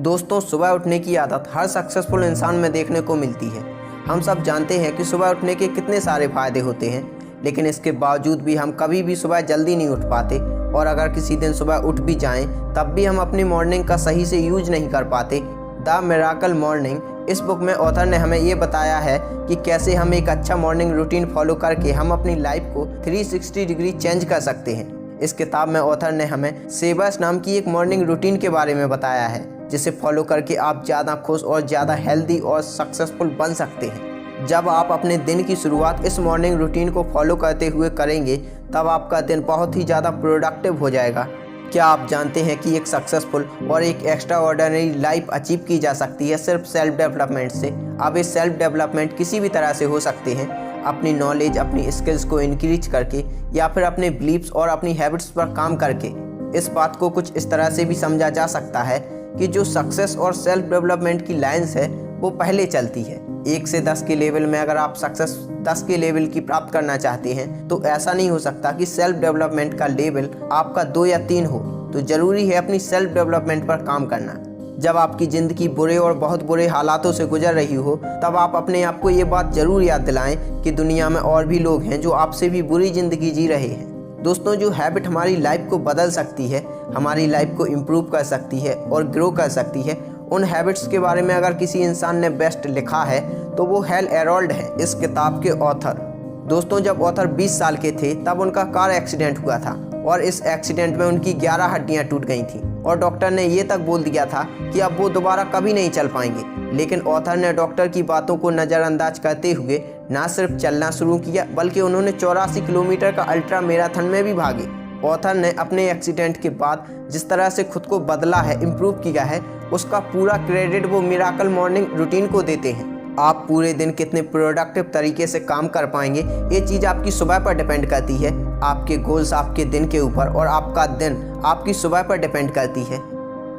दोस्तों, सुबह उठने की आदत हर सक्सेसफुल इंसान में देखने को मिलती है। हम सब जानते हैं कि सुबह उठने के कितने सारे फ़ायदे होते हैं, लेकिन इसके बावजूद भी हम कभी भी सुबह जल्दी नहीं उठ पाते और अगर किसी दिन सुबह उठ भी जाएं, तब भी हम अपनी मॉर्निंग का सही से यूज नहीं कर पाते। द मिरेकल मॉर्निंग, इस बुक में ऑथर ने हमें ये बताया है कि कैसे हम एक अच्छा मॉर्निंग रूटीन फॉलो करके हम अपनी लाइफ को 360 डिग्री चेंज कर सकते हैं। इस किताब में ऑथर ने हमें सेबस नाम की एक मॉर्निंग रूटीन के बारे में बताया है, जिसे फॉलो करके आप ज़्यादा खुश और ज़्यादा हेल्दी और सक्सेसफुल बन सकते हैं। जब आप अपने दिन की शुरुआत इस मॉर्निंग रूटीन को फॉलो करते हुए करेंगे, तब आपका दिन बहुत ही ज़्यादा प्रोडक्टिव हो जाएगा। क्या आप जानते हैं कि एक सक्सेसफुल और एक एक्स्ट्रा ऑर्डिनरी लाइफ अचीव की जा सकती है सिर्फ सेल्फ डेवलपमेंट से। अब इस सेल्फ डेवलपमेंट किसी भी तरह से हो सकते हैं, अपनी नॉलेज, अपनी स्किल्स को इंक्रीज करके या फिर अपने बिलीव्स और अपनी हैबिट्स पर काम करके। इस बात को कुछ इस तरह से भी समझा जा सकता है कि जो सक्सेस और सेल्फ डेवलपमेंट की लाइंस है वो पहले चलती है। 1 से 10 के लेवल में अगर आप सक्सेस 10 के लेवल की प्राप्त करना चाहते हैं, तो ऐसा नहीं हो सकता कि सेल्फ डेवलपमेंट का लेवल आपका 2 या 3 हो। तो ज़रूरी है अपनी सेल्फ डेवलपमेंट पर काम करना। जब आपकी ज़िंदगी बुरे और बहुत बुरे हालातों से गुजर रही हो, तब आप अपने आप को ये बात ज़रूर याद दिलाएं कि दुनिया में और भी लोग हैं जो आपसे भी बुरी ज़िंदगी जी रहे हैं। दोस्तों, जो हैबिट हमारी लाइफ को बदल सकती है, हमारी लाइफ को इम्प्रूव कर सकती है और ग्रो कर सकती है, उन हैबिट्स के बारे में अगर किसी इंसान ने बेस्ट लिखा है तो वो हैल एरोल्ड है, इस किताब के ऑथर। दोस्तों, जब ऑथर 20 साल के थे तब उनका कार एक्सीडेंट हुआ था और इस एक्सीडेंट में उनकी 11 हड्डियां टूट गई थी और डॉक्टर ने ये तक बोल दिया था कि अब वो दोबारा कभी नहीं चल पाएंगे। लेकिन ऑथर ने डॉक्टर की बातों को नज़रअंदाज करते हुए ना सिर्फ चलना शुरू किया, बल्कि उन्होंने 84 किलोमीटर का अल्ट्रा मैराथन में भी भागे। ऑथर ने अपने एक्सीडेंट के बाद जिस तरह से खुद को बदला है, इम्प्रूव किया है, उसका पूरा क्रेडिट वो मिरेकल मॉर्निंग रूटीन को देते हैं। आप पूरे दिन कितने प्रोडक्टिव तरीके से काम कर पाएंगे, ये चीज़ आपकी सुबह पर डिपेंड करती है। आपके गोल्स आपके दिन के ऊपर और आपका दिन आपकी सुबह पर डिपेंड करती है।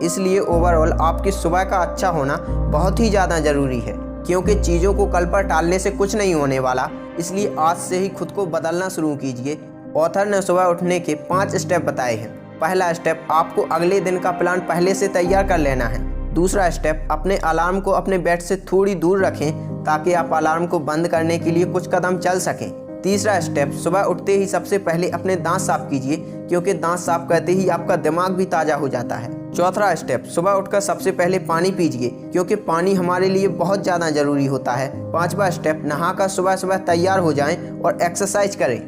इसलिए ओवरऑल आपकी सुबह का अच्छा होना बहुत ही ज़्यादा ज़रूरी है, क्योंकि चीज़ों को कल पर टालने से कुछ नहीं होने वाला। इसलिए आज से ही खुद को बदलना शुरू कीजिए। ऑथर ने सुबह उठने के 5 स्टेप बताए हैं। पहला स्टेप, आपको अगले दिन का प्लान पहले से तैयार कर लेना है। दूसरा स्टेप, अपने अलार्म को अपने बेड से थोड़ी दूर रखें ताकि आप अलार्म को बंद करने के लिए कुछ कदम चल सकें। तीसरा स्टेप, सुबह उठते ही सबसे पहले अपने दांत साफ कीजिए, क्योंकि दांत साफ करते ही आपका दिमाग भी ताज़ा हो जाता है। चौथा स्टेप, सुबह उठकर सबसे पहले पानी पीजिए, क्योंकि पानी हमारे लिए बहुत ज़्यादा ज़रूरी होता है। पांचवा स्टेप, नहाकर सुबह सुबह तैयार हो जाएं और एक्सरसाइज करें।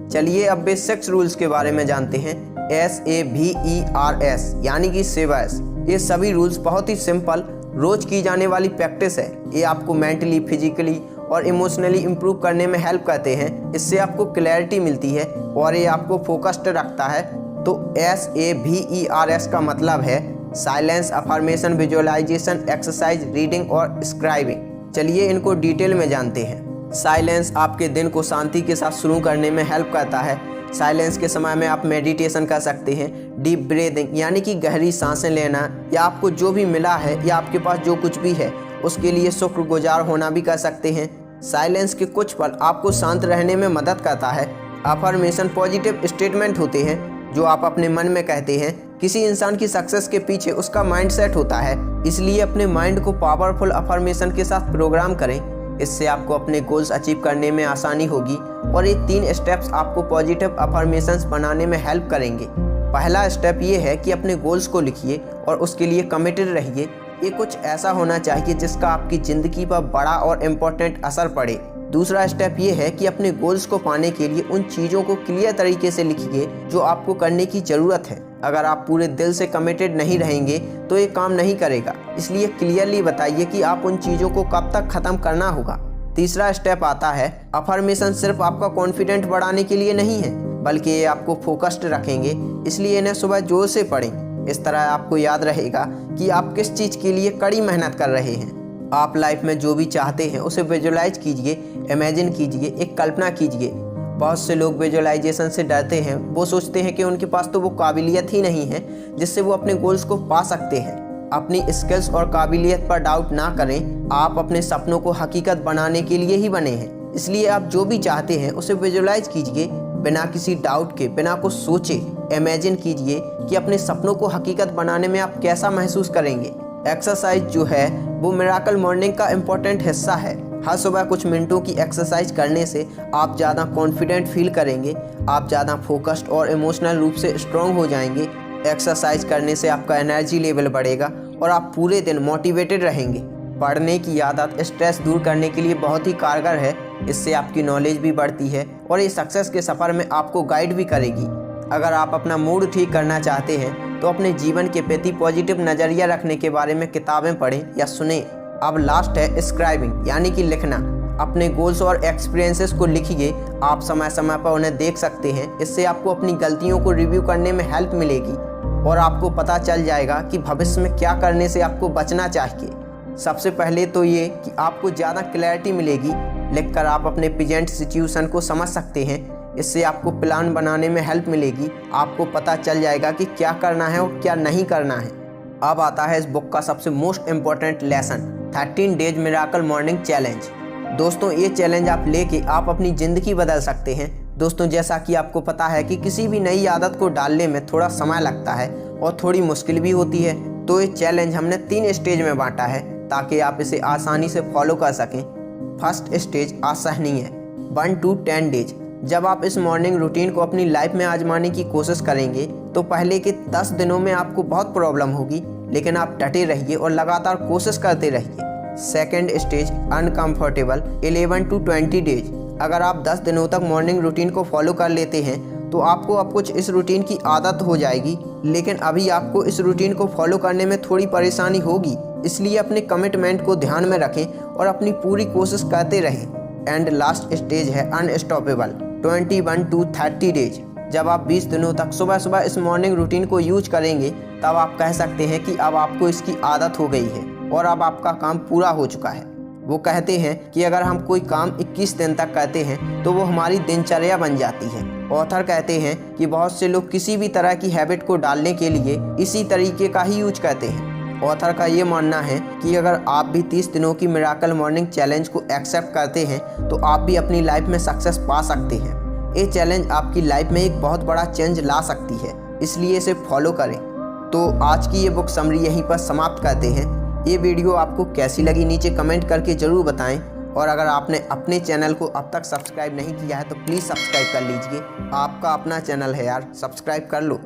चलिए अब बेसिक्स रूल्स के बारे में जानते हैं। SAVERS यानी कि सेवर्स। ये सभी रूल्स बहुत ही सिंपल, रोज की जाने वाली प्रैक्टिस है। ये आपको मेंटली, फिजिकली और इमोशनली इम्प्रूव करने में हेल्प करते हैं। इससे आपको क्लैरिटी मिलती है और ये आपको फोकस्ड रखता है। तो SAVERS का मतलब है silence, affirmation, visualisation, exercise, reading और स्क्राइबिंग। चलिए इनको डिटेल में जानते हैं। साइलेंस आपके दिन को शांति के साथ शुरू करने में हेल्प करता है। साइलेंस के समय में आप मेडिटेशन कर सकते हैं, डीप ब्रीदिंग यानी कि गहरी सांसें लेना, या आपको जो भी मिला है या आपके पास जो कुछ भी है उसके लिए शुक्रगुजार होना भी कर सकते हैं। साइलेंस के कुछ पल आपको शांत रहने में मदद करता है। अफर्मेशन पॉजिटिव स्टेटमेंट होते हैं जो आप अपने मन में कहते हैं। किसी इंसान की सक्सेस के पीछे उसका माइंडसेट होता है, इसलिए अपने माइंड को पावरफुल अफर्मेशन के साथ प्रोग्राम करें। इससे आपको अपने गोल्स अचीव करने में आसानी होगी और ये 3 स्टेप्स आपको पॉजिटिव अफर्मेशंस बनाने में हेल्प करेंगे। पहला स्टेप ये है कि अपने गोल्स को लिखिए और उसके लिए कमिटेड रहिए। ये कुछ ऐसा होना चाहिए जिसका आपकी ज़िंदगी पर बड़ा और इम्पोर्टेंट असर पड़े। दूसरा स्टेप ये है कि अपने गोल्स को पाने के लिए उन चीज़ों को क्लियर तरीके से लिखिए जो आपको करने की ज़रूरत है। अगर आप पूरे दिल से कमिटेड नहीं रहेंगे तो ये काम नहीं करेगा, इसलिए क्लियरली बताइए कि आप उन चीज़ों को कब तक ख़त्म करना होगा। तीसरा स्टेप आता है, अफर्मेशन सिर्फ आपका कॉन्फिडेंट बढ़ाने के लिए नहीं है, बल्कि ये आपको फोकस्ड रखेंगे, इसलिए इन्हें सुबह जोर से पढ़ें। इस तरह आपको याद रहेगा कि आप किस चीज़ के लिए कड़ी मेहनत कर रहे हैं। आप लाइफ में जो भी चाहते हैं उसे विजुअलाइज कीजिए, इमेजिन कीजिए, एक कल्पना कीजिए। बहुत से लोग विजुअलाइजेशन से डरते हैं। वो सोचते हैं कि उनके पास तो वो काबिलियत ही नहीं है जिससे वो अपने गोल्स को पा सकते हैं। अपनी स्किल्स और काबिलियत पर डाउट ना करें। आप अपने सपनों को हकीकत बनाने के लिए ही बने हैं, इसलिए आप जो भी चाहते हैं उसे विजुअलाइज कीजिए, बिना किसी डाउट के, बिना कुछ सोचे। इमेजिन कीजिए कि अपने सपनों को हकीकत बनाने में आप कैसा महसूस करेंगे। एक्सरसाइज जो है वो मिरेकल मॉर्निंग का इम्पोर्टेंट हिस्सा है। हर सुबह कुछ मिनटों की एक्सरसाइज करने से आप ज़्यादा कॉन्फिडेंट फील करेंगे, आप ज़्यादा फोकस्ड और इमोशनल रूप से स्ट्रॉन्ग हो जाएंगे। एक्सरसाइज करने से आपका एनर्जी लेवल बढ़ेगा और आप पूरे दिन मोटिवेटेड रहेंगे। पढ़ने की आदत स्ट्रेस दूर करने के लिए बहुत ही कारगर है। इससे आपकी नॉलेज भी बढ़ती है और ये सक्सेस के सफ़र में आपको गाइड भी करेगी। अगर आप अपना मूड ठीक करना चाहते हैं तो अपने जीवन के प्रति पॉजिटिव नज़रिया रखने के बारे में किताबें पढ़ें या सुनें। अब लास्ट है स्क्राइबिंग, यानी कि लिखना। अपने गोल्स और एक्सपीरियंसेस को लिखिए। आप समय समय पर उन्हें देख सकते हैं। इससे आपको अपनी गलतियों को रिव्यू करने में हेल्प मिलेगी और आपको पता चल जाएगा कि भविष्य में क्या करने से आपको बचना चाहिए। सबसे पहले तो ये कि आपको ज़्यादा क्लैरिटी मिलेगी। लिखकर आप अपने प्रेजेंट सिचुएशन को समझ सकते हैं। इससे आपको प्लान बनाने में हेल्प मिलेगी। आपको पता चल जाएगा कि क्या करना है और क्या नहीं करना है। अब आता है इस बुक का सबसे most important lesson, 13 days miracle morning challenge. दोस्तों, ये चैलेंज आप लेके आप अपनी ज़िंदगी बदल सकते हैं। दोस्तों, जैसा कि आपको पता है कि किसी भी नई आदत को डालने में थोड़ा समय लगता है और थोड़ी मुश्किल भी होती है, तो ये चैलेंज हमने 3 स्टेज में बांटा है ताकि आप इसे आसानी से फॉलो कर सकें। फर्स्ट स्टेज असहनीय है, 1 to 10 डेज। जब आप इस मॉर्निंग रूटीन को अपनी लाइफ में आजमाने की कोशिश करेंगे तो पहले के 10 दिनों में आपको बहुत प्रॉब्लम होगी, लेकिन आप डटे रहिए और लगातार कोशिश करते रहिए। Second stage uncomfortable, 11 to 20 days. अगर आप 10 दिनों तक मॉर्निंग रूटीन को फॉलो कर लेते हैं तो आपको अब कुछ इस रूटीन की आदत हो जाएगी, लेकिन अभी आपको इस रूटीन को फॉलो करने में थोड़ी परेशानी होगी। इसलिए अपने कमिटमेंट को ध्यान में रखें और अपनी पूरी कोशिश करते रहें। एंड लास्ट स्टेज है अनस्टॉपेबल, 21 to 30 डेज। जब आप 20 दिनों तक सुबह सुबह इस मॉर्निंग रूटीन को यूज करेंगे तब आप कह सकते हैं कि अब आपको इसकी आदत हो गई है और अब आपका काम पूरा हो चुका है। वो कहते हैं कि अगर हम कोई काम 21 दिन तक करते हैं तो वो हमारी दिनचर्या बन जाती है। ऑथर कहते हैं कि बहुत से लोग किसी भी तरह की हैबिट को डालने के लिए इसी तरीके का ही यूज करते हैं। ऑथर का ये मानना है कि अगर आप भी 30 दिनों की मिरेकल मॉर्निंग चैलेंज को एक्सेप्ट करते हैं तो आप भी अपनी लाइफ में सक्सेस पा सकते हैं। ये चैलेंज आपकी लाइफ में एक बहुत बड़ा चेंज ला सकती है, इसलिए इसे फॉलो करें। तो आज की ये बुक समरी यहीं पर समाप्त करते हैं। ये वीडियो आपको कैसी लगी नीचे कमेंट करके ज़रूर बताएं और अगर आपने अपने चैनल को अब तक सब्सक्राइब नहीं किया है तो प्लीज़ सब्सक्राइब कर लीजिए। आपका अपना चैनल है यार, सब्सक्राइब कर लो।